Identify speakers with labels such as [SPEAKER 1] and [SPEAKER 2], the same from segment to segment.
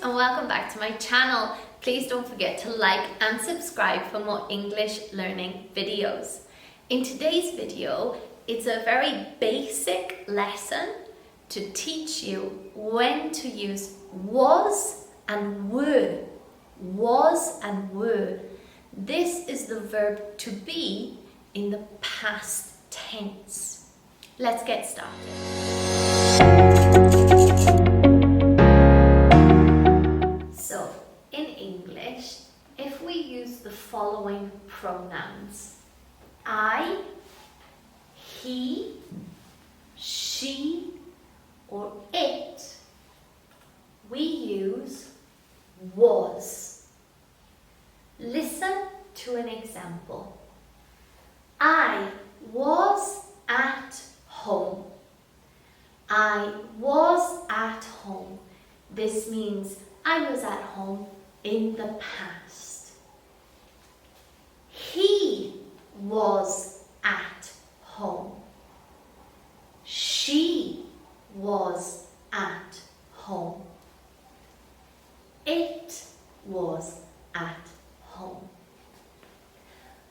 [SPEAKER 1] and welcome back to my channel. Please don't forget to like and subscribe for more English learning videos. In today's video, it's a very basic lesson to teach you when to use was and were. Was and were. This is the verb to be in the past tense. Let's get started. So, in English, if we use the following pronouns, I, he, she, or it, we use was. Listen to an example. I was at home. I was at home. This means I was at home in the past. He was at home. She was at home. It was at home.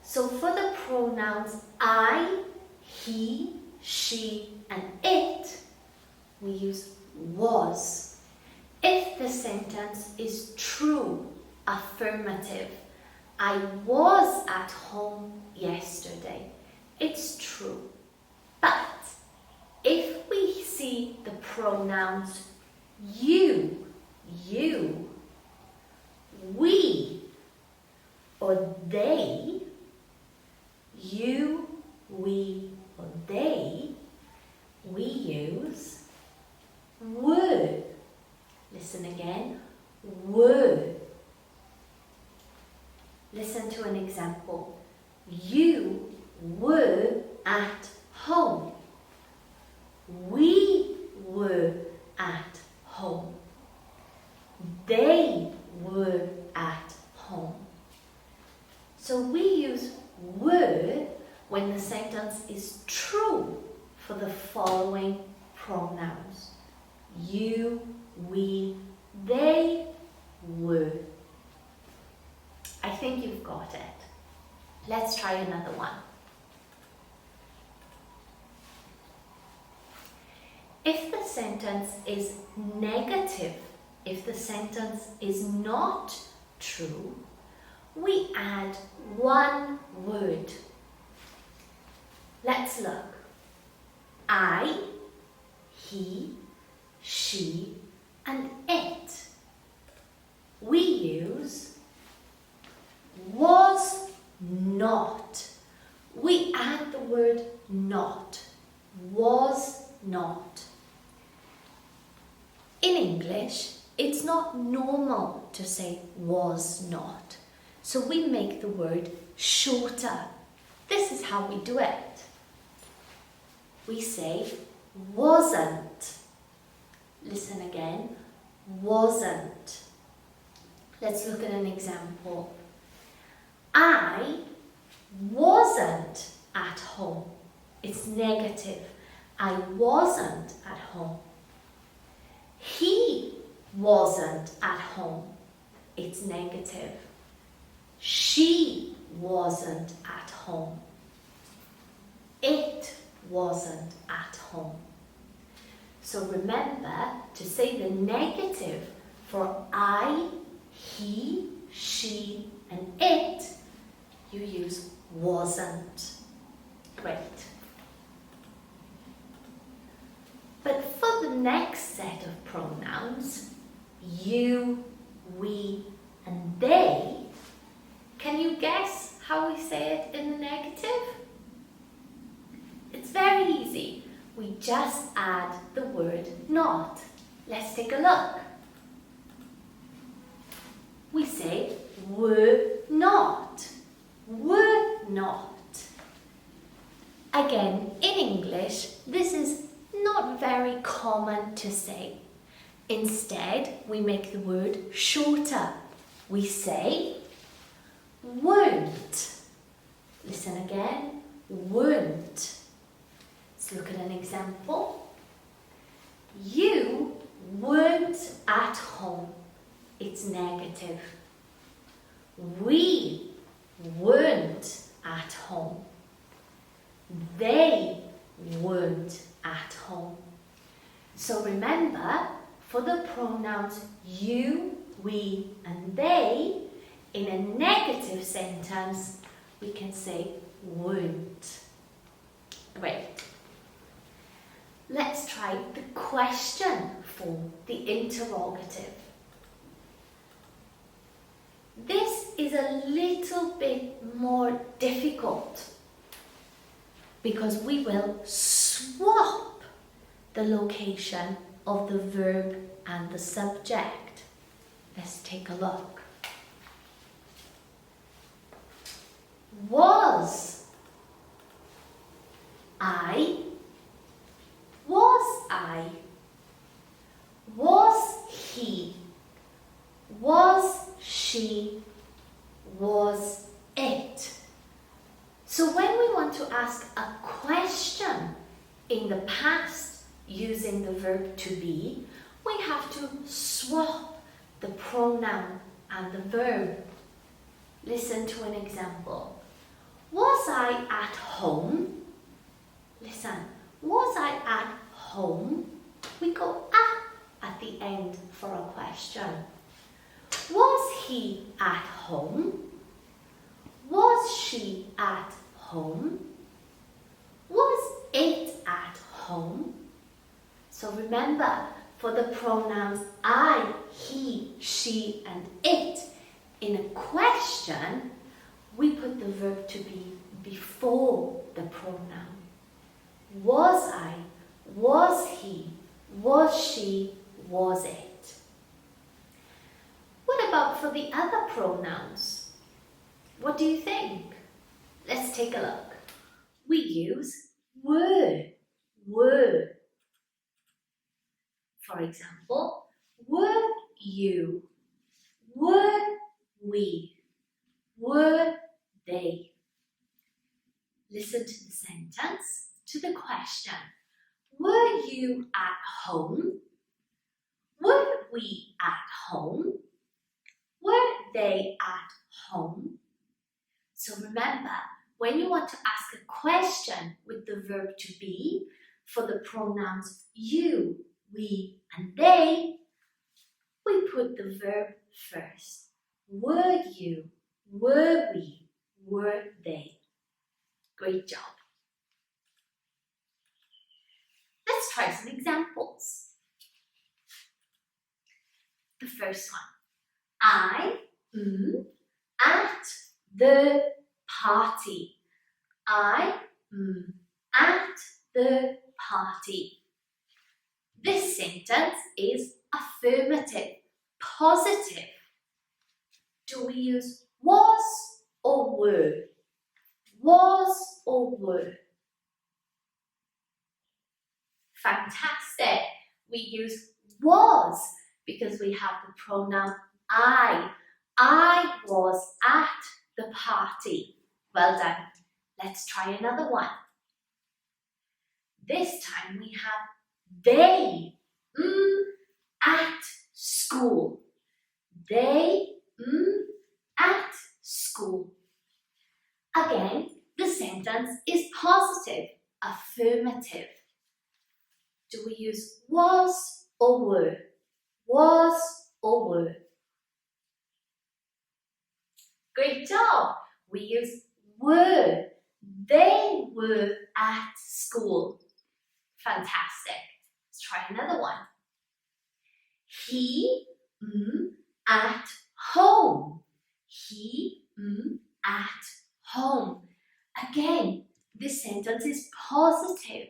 [SPEAKER 1] So for the pronouns I, he, she, and it, we use was. If the sentence is true, affirmative, I was at home yesterday, it's true. But if we see the pronouns you, we, or they, you, we, or they, we use were. Listen again, were. Listen to an example. You were at home. We were at home. They were at home. So we use were when the sentence is true for the following pronouns. You, we, they, were. I think you've got it. Let's try another one. If the sentence is negative, if the sentence is not true, we add one word. Let's look. I, he, she, and it. We use was not. We add the word not. Was not. In English, it's not normal to say was not. So we make the word shorter. This is how we do it. We say wasn't. Listen again, wasn't. Let's look at an example. I wasn't at home. It's negative. I wasn't at home. He wasn't at home. It's negative. She wasn't at home. It wasn't at home. So remember to say the negative for I, he, she, and it, you use wasn't. Great. But for the next set of pronouns, you, we, and they, can you guess how we say it in the negative? It's very easy. We just add the word not. Let's take a look. We say were not. Were not. Again, in English, this is not very common to say. Instead, we make the word shorter. We say weren't. Listen again, weren't. Let's look at an example. You weren't at home. it's negative. We weren't at home. They weren't at home. So remember, for the pronouns you, we, and they, in a negative sentence, we can say weren't. Great. Let's try the question form, the interrogative. This is a little bit more difficult because we will swap the location of the verb and the subject. Let's take a look. Was I? Was I? Was he? Was she? Was it? So when we want to ask a question in the past using the verb to be, we have to swap the pronoun and the verb. Listen to an example. Was I at home? Listen. Was I at home? We go at the end for a question. Was he at home? Was she at home? Was it at home? So remember, for the pronouns I, he, she, and it, in a question, we put the verb to be before the pronoun. Was I? Was he? Was she? Was it? What about for the other pronouns? What do you think? Let's take a look. We use were. For example, were you? Were we? Were they? Listen to the sentence, to the question. Were you at home? Were we at home? Were they at home? So remember, when you want to ask a question with the verb to be, for the pronouns you, we, and they, we put the verb first. Were you? Were we? Were they? Great job. Let's try some examples. The first one. I am at the party. I am at the party. This sentence is affirmative, positive. Do we use was or were? Was or were? Fantastic. We use was because we have the pronoun I. I was at the party. Well done. Let's try another one. This time we have they at school. They at school. Again, the sentence is positive, affirmative. Do we use was or were? Was or were? Great job. We use were. They were at school. Fantastic. Let's try another one. He at home. He at home. Again, this sentence is positive.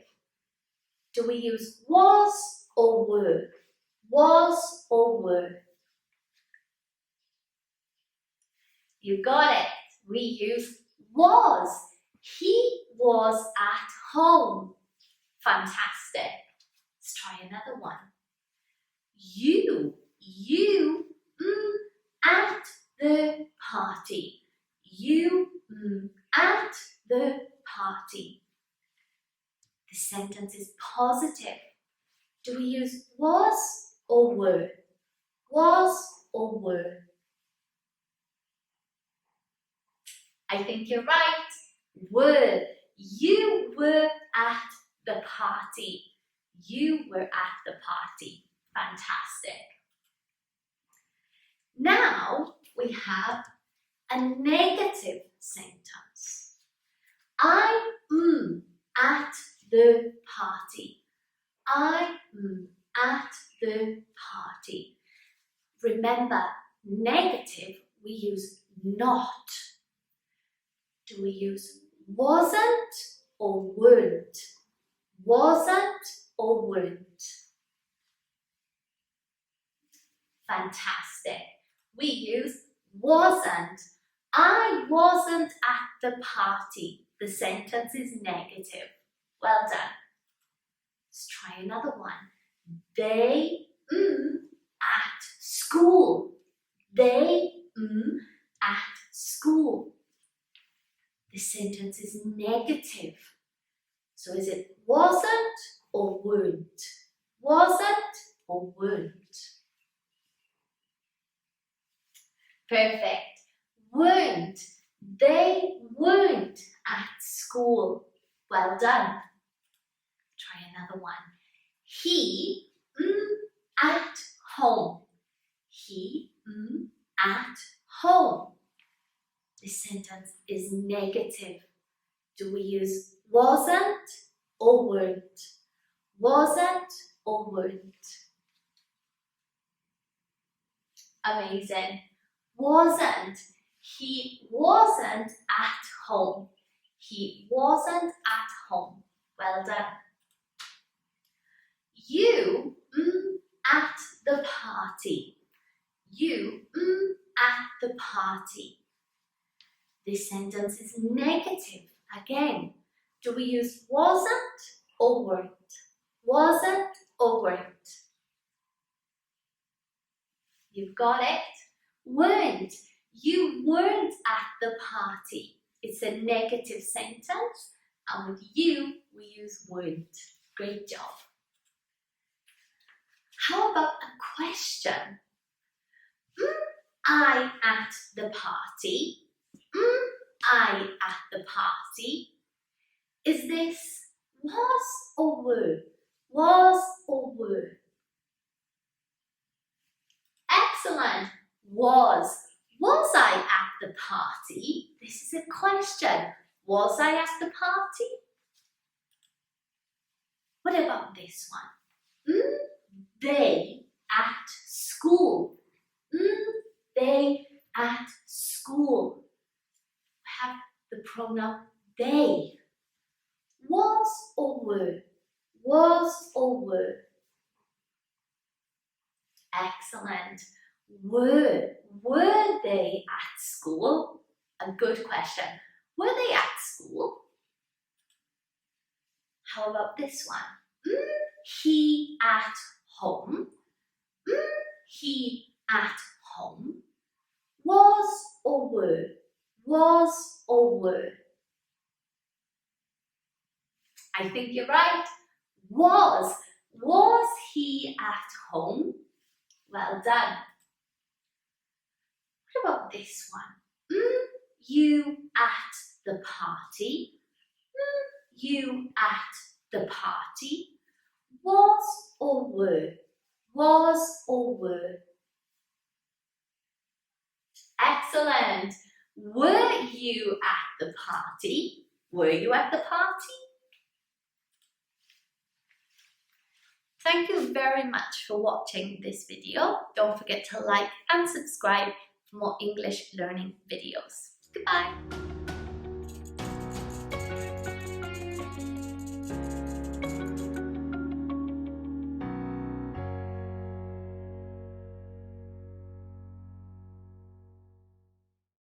[SPEAKER 1] Do we use was or were? Was or were? You got it. We use was. He was at home. Fantastic. Let's try another one. You at the party. You at the party. The sentence is positive. Do we use was or were? Was or were? I think you're right. Were. You were at the party. You were at the party. Fantastic. Now we have a negative sentence. I am at the party. I am at the party. Remember, negative, we use not. Do we use wasn't or weren't? Wasn't or weren't? Fantastic. We use wasn't. I wasn't at the party. The sentence is negative. Well done. Let's try another one. They at school. They at school. The sentence is negative. So is it wasn't or weren't? Wasn't or weren't? Perfect. Weren't. They weren't at school. Well done. Try another one. He at home. He at home. This sentence is negative. Do we use wasn't or weren't? Wasn't or weren't? Amazing. Wasn't. He wasn't at home. He wasn't at home. Well done. You at the party. You at the party. This sentence is negative. Again, do we use wasn't or weren't? Wasn't or weren't? You've got it. Weren't. You weren't at the party. It's a negative sentence, and with you, we use weren't. Great job. How about a question? I at the party. I at the party. Is this was or were? Was or were? Excellent. Was. Was I at the party? This is a question. Was I at the party? What about this one? They at school. They at school. Have the pronoun they. Was or were? Was or were? Excellent. Were they at school? A good question. Were they at school? How about this one? He at home. He at home. Was or were? Was or were? I think you're right. Was. Was he at home? Well done. What about this one? You at the party. You at the party. Was or were? Was or were? Excellent. Were you at the party? Were you at the party? Thank you very much for watching this video. Don't forget to like and subscribe for more English learning videos. Goodbye.